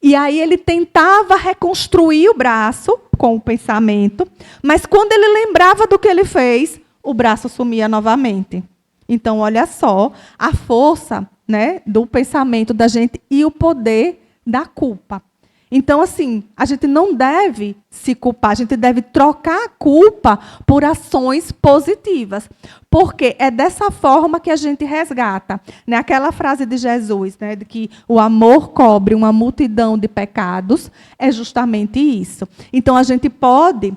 E aí ele tentava reconstruir o braço com o pensamento, mas quando ele lembrava do que ele fez, o braço sumia novamente. Então, olha só a força, né, do pensamento da gente e o poder da culpa. Então, assim, a gente não deve se culpar, a gente deve trocar a culpa por ações positivas. Porque é dessa forma que a gente resgata. Né? Aquela frase de Jesus, né, de que o amor cobre uma multidão de pecados, é justamente isso. Então, a gente pode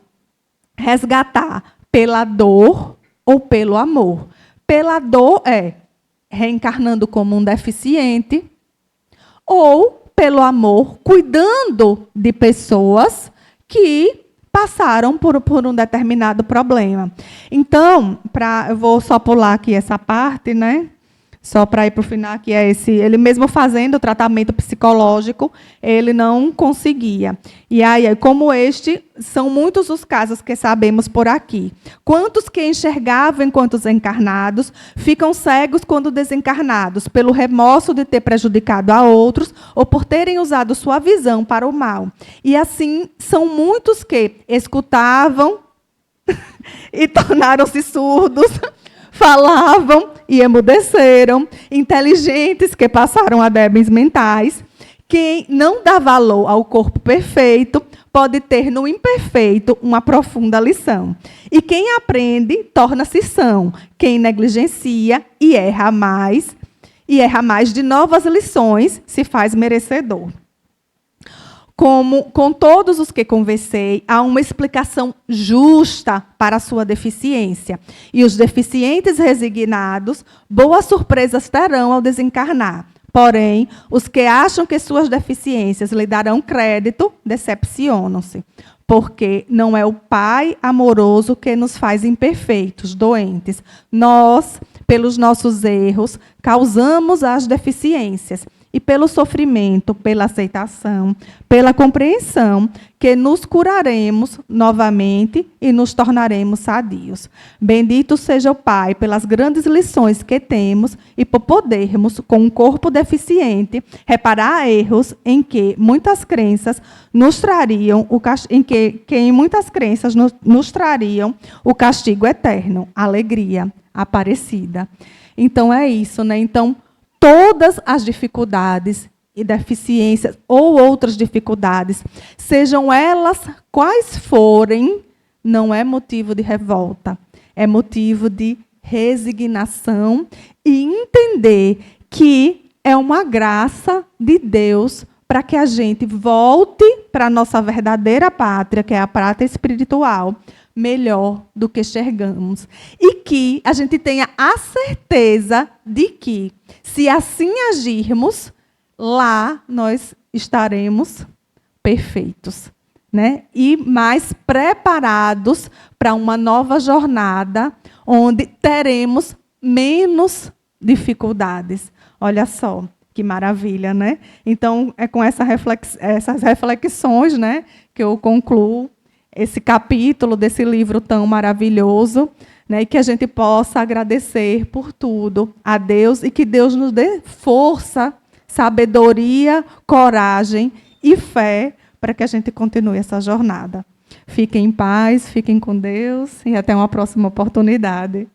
resgatar pela dor ou pelo amor. Pela dor é reencarnando como um deficiente, ou pelo amor, cuidando de pessoas que passaram por um determinado problema. Então, eu vou só pular aqui essa parte, né? Só para ir para o final, que é esse. Ele mesmo fazendo o tratamento psicológico, ele não conseguia. E aí, como este, são muitos os casos que sabemos por aqui. Quantos que enxergavam enquanto encarnados ficam cegos quando desencarnados, pelo remorso de ter prejudicado a outros ou por terem usado sua visão para o mal. E assim, são muitos que escutavam e tornaram-se surdos, falavam e emudeceram, inteligentes que passaram a débeis mentais. Quem não dá valor ao corpo perfeito pode ter no imperfeito uma profunda lição. E quem aprende torna-se são. Quem negligencia e erra mais de novas lições se faz merecedor. Com todos os que conversei, há uma explicação justa para a sua deficiência. E os deficientes resignados, boas surpresas terão ao desencarnar. Porém, os que acham que suas deficiências lhe darão crédito, decepcionam-se. Porque não é o Pai amoroso que nos faz imperfeitos, doentes. Nós, pelos nossos erros, causamos as deficiências. E pelo sofrimento, pela aceitação, pela compreensão, que nos curaremos novamente e nos tornaremos sadios. Bendito seja o Pai pelas grandes lições que temos e por podermos, com um corpo deficiente, reparar erros em que muitas crenças nos trariam em muitas crenças nos trariam o castigo eterno, alegria aparecida. Então é isso, né? Então, todas as dificuldades e deficiências ou outras dificuldades, sejam elas quais forem, não é motivo de revolta, é motivo de resignação e entender que é uma graça de Deus para que a gente volte para a nossa verdadeira pátria, que é a pátria espiritual, melhor do que enxergamos. E que a gente tenha a certeza de que, se assim agirmos, lá nós estaremos perfeitos, né? E mais preparados para uma nova jornada, onde teremos menos dificuldades. Olha só, que maravilha, né? Então, é com essas reflexões, né, que eu concluo esse capítulo desse livro tão maravilhoso, né, e que a gente possa agradecer por tudo a Deus e que Deus nos dê força, sabedoria, coragem e fé para que a gente continue essa jornada. Fiquem em paz, fiquem com Deus e até uma próxima oportunidade.